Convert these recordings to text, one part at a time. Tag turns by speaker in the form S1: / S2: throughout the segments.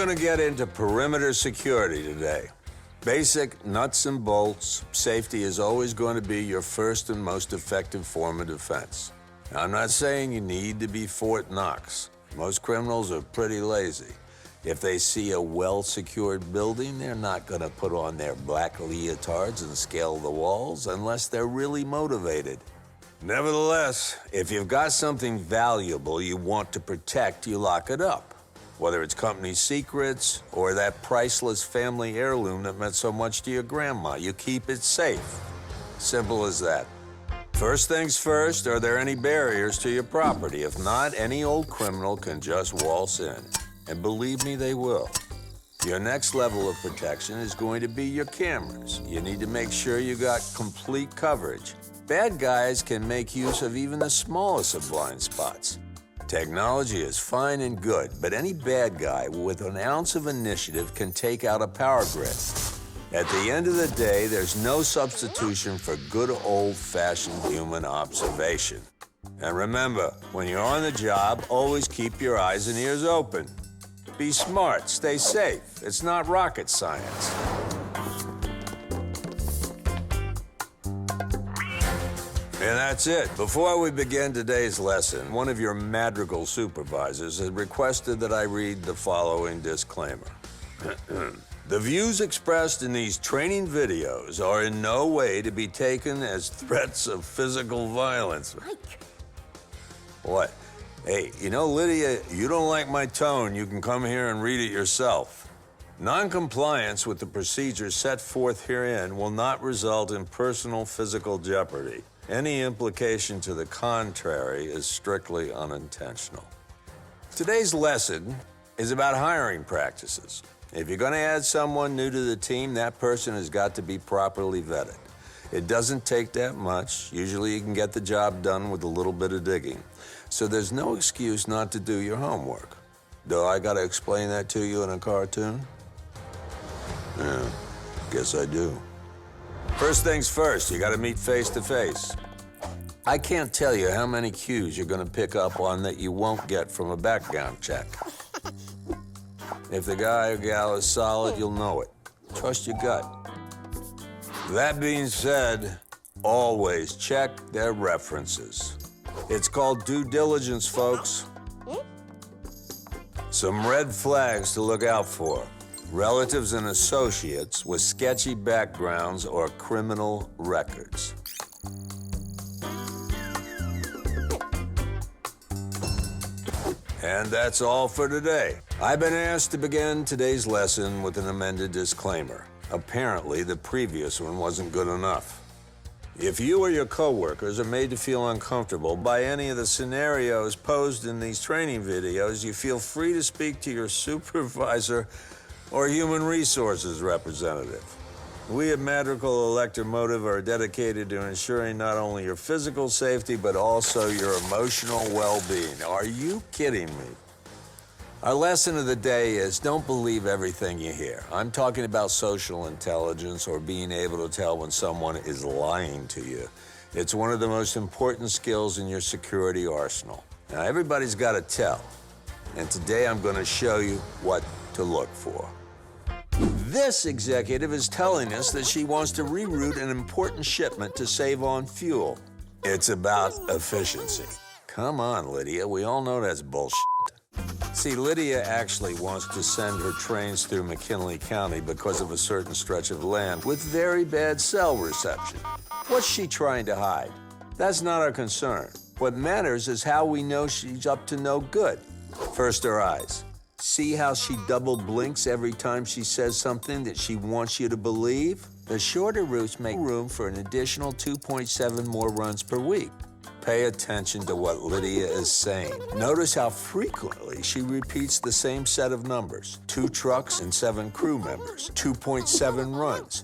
S1: gonna get into perimeter security today. Basic nuts and bolts, safety is always going to be your first and most effective form of defense. Now, I'm not saying you need to be Fort Knox. Most criminals are pretty lazy. If they see a well-secured building, they're not gonna put on their black leotards and scale the walls unless they're really motivated. Nevertheless, if you've got something valuable you want to protect, you lock it up. Whether it's company secrets or that priceless family heirloom that meant so much to your grandma, you keep it safe. Simple as that. First things first, are there any barriers to your property? If not, any old criminal can just waltz in. And believe me, they will. Your next level of protection is going to be your cameras. You need to make sure you got complete coverage. Bad guys can make use of even the smallest of blind spots. Technology is fine and good, but any bad guy with an ounce of initiative can take out a power grid. At the end of the day, there's no substitution for good old-fashioned human observation. And remember, when you're on the job, always keep your eyes and ears open. Be smart, stay safe. It's not rocket science. And that's it. Before we begin today's lesson, one of your madrigal supervisors has requested that I read the following disclaimer. The views expressed in these training videos are in no way to be taken as threats of physical violence.
S2: Mike.
S1: What? Hey, you know, Lydia, you don't like my tone, you can come here and read it yourself. Non-compliance with the procedures set forth herein will not result in personal physical jeopardy. Any implication to the contrary is strictly unintentional. Today's lesson is about hiring practices. If you're going to add someone new to the team, that person has got to be properly vetted. It doesn't take that much. Usually you can get the job done with a little bit of digging. So there's no excuse not to do your homework. Do I got to explain that to you in a cartoon? Yeah, guess I do. First things first, you got to meet face to face. I can't tell you how many cues you're going to pick up on that you won't get from a background check. If the guy or gal is solid, you'll know it. Trust your gut. That being said, always check their references. It's called due diligence, folks. Some red flags to look out for. Relatives and associates with sketchy backgrounds or criminal records. And that's all for today. I've been asked to begin today's lesson with an amended disclaimer. Apparently, the previous one wasn't good enough. If you or your coworkers are made to feel uncomfortable by any of the scenarios posed in these training videos, you feel free to speak to your supervisor or human resources representative. We at Madrigal Electromotive are dedicated to ensuring not only your physical safety, but also your emotional well-being. Are you kidding me? Our lesson of the day is don't believe everything you hear. I'm talking about social intelligence or being able to tell when someone is lying to you. It's one of the most important skills in your security arsenal. Now, everybody's got to tell. And today I'm going to show you what to look for. This executive is telling us that she wants to reroute an important shipment to save on fuel. It's about efficiency. Come on, Lydia, we all know that's bullshit. See, Lydia actually wants to send her trains through McKinley County because of a certain stretch of land with very bad cell reception. What's she trying to hide? That's not our concern. What matters is how we know she's up to no good. First, her eyes. See how she double blinks every time she says something that she wants you to believe? The shorter routes make room for an additional 2.7 more runs per week. Pay attention to what Lydia is saying. Notice how frequently she repeats the same set of numbers. 2 trucks and 7 crew members, 2.7 runs.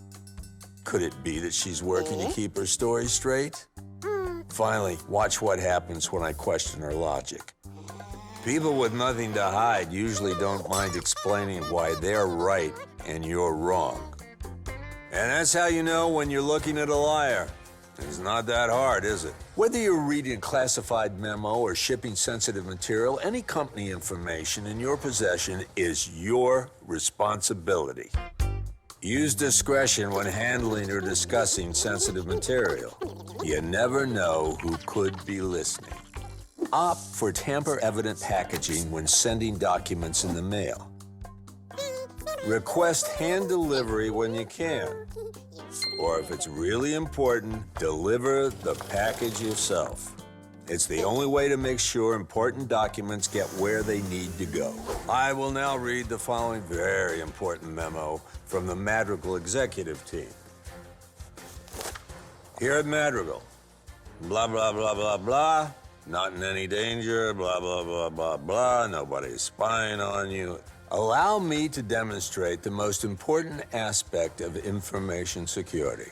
S1: Could it be that she's working to keep her story straight? Finally, watch what happens when I question her logic. People with nothing to hide usually don't mind explaining why they're right and you're wrong. And that's how you know when you're looking at a liar. It's not that hard, is it? Whether you're reading a classified memo or shipping sensitive material, any company information in your possession is your responsibility. Use discretion when handling or discussing sensitive material. You never know who could be listening. Opt for tamper-evident packaging when sending documents in the mail. Request hand delivery when you can. Or if it's really important, deliver the package yourself. It's the only way to make sure important documents get where they need to go. I will now read the following very important memo from the Madrigal executive team. Here at Madrigal, blah, blah, blah, blah, blah, not in any danger, blah, blah, blah, blah, blah, nobody's spying on you. Allow me to demonstrate the most important aspect of information security: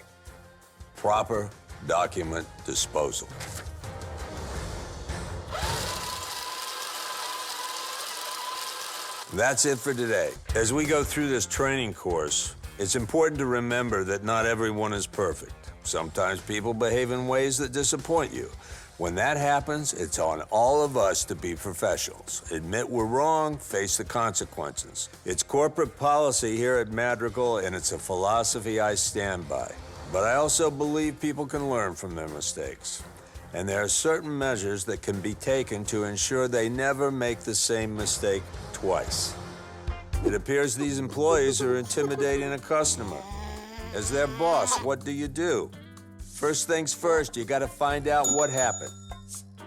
S1: proper document disposal. That's it for today. As we go through this training course, it's important to remember that not everyone is perfect. Sometimes people behave in ways that disappoint you. When that happens, it's on all of us to be professionals. Admit we're wrong, face the consequences. It's corporate policy here at Madrigal, and it's a philosophy I stand by. But I also believe people can learn from their mistakes. And there are certain measures that can be taken to ensure they never make the same mistake twice. It appears these employees are intimidating a customer. As their boss, what do? First things first, you gotta find out what happened.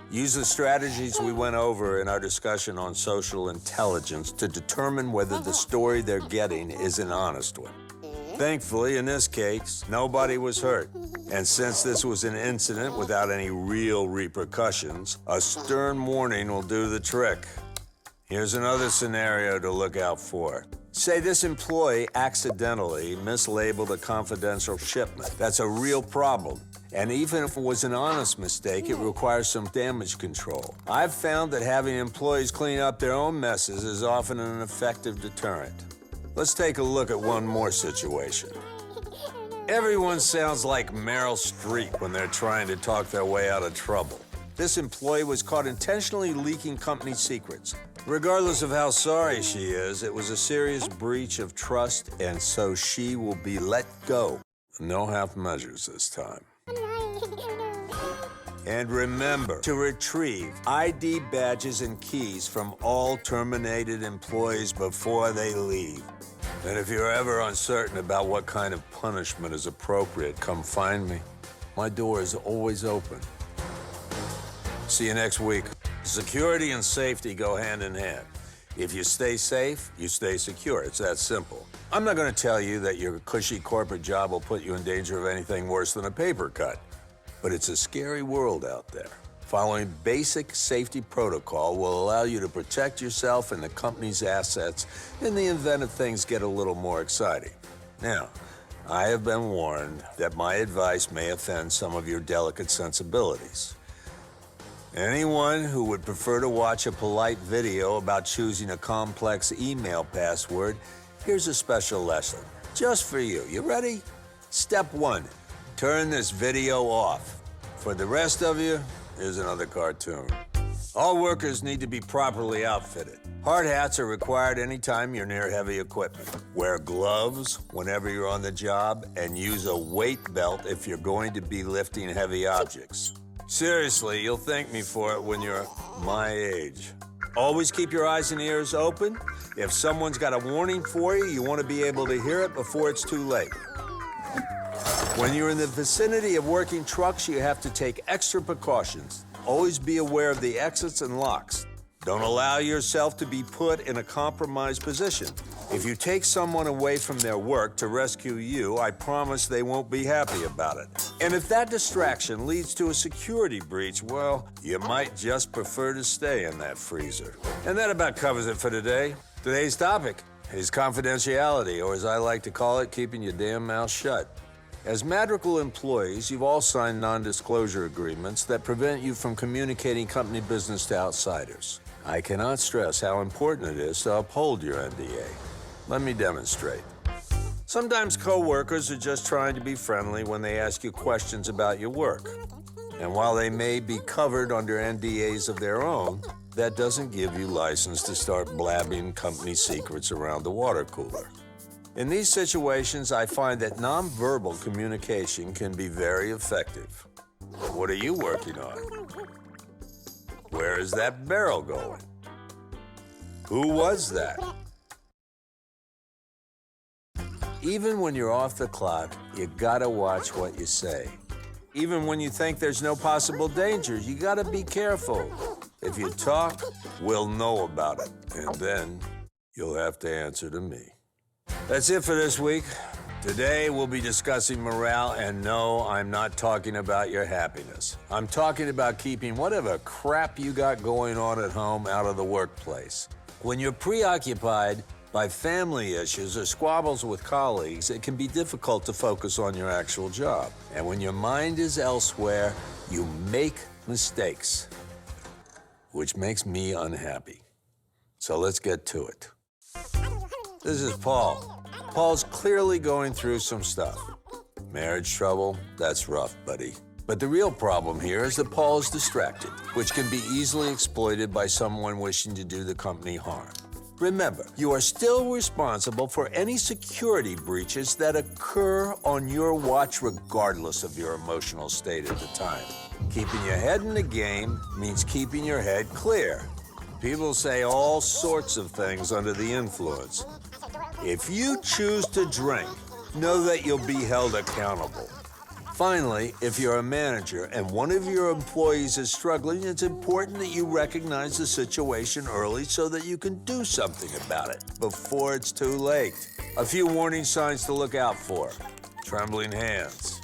S1: Use the strategies we went over in our discussion on social intelligence to determine whether the story they're getting is an honest one. Thankfully, in this case, nobody was hurt. And since this was an incident without any real repercussions, a stern warning will do the trick. Here's another scenario to look out for. Say this employee accidentally mislabeled a confidential shipment. That's a real problem. And even if it was an honest mistake, it requires some damage control. I've found that having employees clean up their own messes is often an effective deterrent. Let's take a look at one more situation. Everyone sounds like Meryl Streep when they're trying to talk their way out of trouble. This employee was caught intentionally leaking company secrets. Regardless of how sorry she is, it was a serious breach of trust, and so she will be let go. No half measures this time. And remember to retrieve ID badges and keys from all terminated employees before they leave. And if you're ever uncertain about what kind of punishment is appropriate, come find me. My door is always open. See you next week. Security and safety go hand in hand. If you stay safe, you stay secure. It's that simple. I'm not going to tell you that your cushy corporate job will put you in danger of anything worse than a paper cut. But it's a scary world out there. Following basic safety protocol will allow you to protect yourself and the company's assets in the event of things get a little more exciting. Now, I have been warned that my advice may offend some of your delicate sensibilities. Anyone who would prefer to watch a polite video about choosing a complex email password, here's a special lesson just for you. You ready? Step 1, turn this video off. For the rest of you, here's another cartoon. All workers need to be properly outfitted. Hard hats are required anytime you're near heavy equipment. Wear gloves whenever you're on the job, and use a weight belt if you're going to be lifting heavy objects. Seriously, you'll thank me for it when you're my age. Always keep your eyes and ears open. If someone's got a warning for you, you want to be able to hear it before it's too late. When you're in the vicinity of working trucks, you have to take extra precautions. Always be aware of the exits and locks. Don't allow yourself to be put in a compromised position. If you take someone away from their work to rescue you, I promise they won't be happy about it. And if that distraction leads to a security breach, well, you might just prefer to stay in that freezer. And that about covers it for today. Today's topic is confidentiality, or as I like to call it, keeping your damn mouth shut. As Madrigal employees, you've all signed non-disclosure agreements that prevent you from communicating company business to outsiders. I cannot stress how important it is to uphold your NDA. Let me demonstrate. Sometimes coworkers are just trying to be friendly when they ask you questions about your work. And while they may be covered under NDAs of their own, that doesn't give you license to start blabbing company secrets around the water cooler. In these situations, I find that nonverbal communication can be very effective. What are you working on? Where is that barrel going? Who was that? Even when you're off the clock, you gotta watch what you say. Even when you think there's no possible danger, you gotta be careful. If you talk, we'll know about it, and then you'll have to answer to me. That's it for this week. Today, we'll be discussing morale, and no, I'm not talking about your happiness. I'm talking about keeping whatever crap you got going on at home out of the workplace. When you're preoccupied by family issues or squabbles with colleagues, it can be difficult to focus on your actual job. And when your mind is elsewhere, you make mistakes, which makes me unhappy. So let's get to it. This is Paul. Paul's clearly going through some stuff. Marriage trouble, that's rough, buddy. But the real problem here is that Paul is distracted, which can be easily exploited by someone wishing to do the company harm. Remember, you are still responsible for any security breaches that occur on your watch regardless of your emotional state at the time. Keeping your head in the game means keeping your head clear. People say all sorts of things under the influence. If you choose to drink, know that you'll be held accountable. Finally, if you're a manager and one of your employees is struggling, it's important that you recognize the situation early so that you can do something about it before it's too late. A few warning signs to look out for: trembling hands,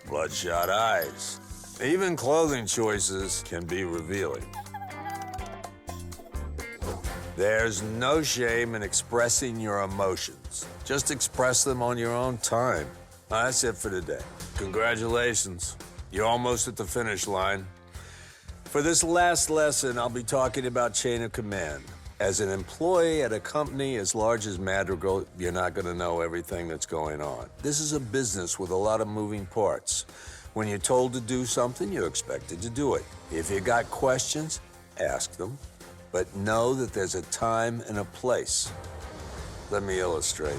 S1: bloodshot eyes. Even clothing choices can be revealing. There's no shame in expressing your emotions. Just express them on your own time. That's it for today. Congratulations. You're almost at the finish line. For this last lesson, I'll be talking about chain of command. As an employee at a company as large as Madrigal, you're not going to know everything that's going on. This is a business with a lot of moving parts. When you're told to do something, you're expected to do it. If you got questions, ask them. But know that there's a time and a place. Let me illustrate.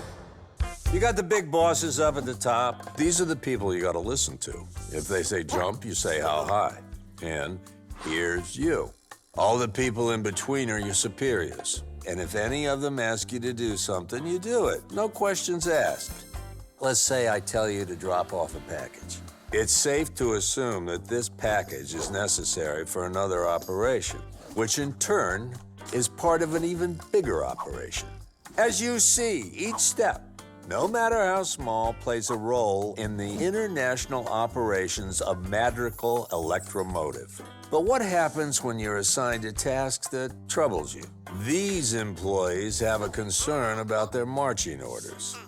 S1: You got the big bosses up at the top. These are the people you got to listen to. If they say jump, you say how high. And here's you. All the people in between are your superiors. And if any of them ask you to do something, you do it. No questions asked. Let's say I tell you to drop off a package. It's safe to assume that this package is necessary for another operation, which in turn is part of an even bigger operation. As you see, each step, no matter how small, plays a role in the international operations of Madrigal Electromotive. But what happens when you're assigned a task that troubles you? These employees have a concern about their marching orders.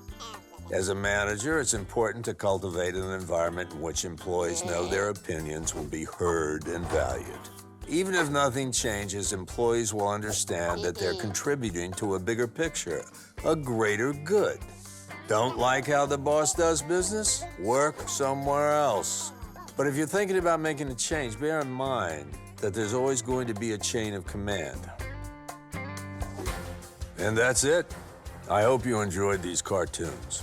S1: As a manager, it's important to cultivate an environment in which employees know their opinions will be heard and valued. Even if nothing changes, employees will understand that they're contributing to a bigger picture, a greater good. Don't like how the boss does business? Work somewhere else. But if you're thinking about making a change, bear in mind that there's always going to be a chain of command. And that's it. I hope you enjoyed these cartoons.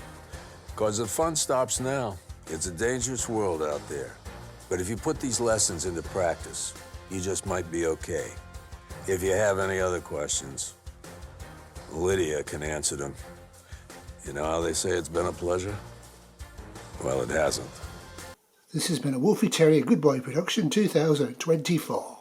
S1: Because the fun stops now. It's a dangerous world out there. But if you put these lessons into practice, you just might be okay. If you have any other questions, Lydia can answer them. You know how they say it's been a pleasure? Well, it hasn't.
S2: This has been a Wolfie Terrier Good Boy production 2024.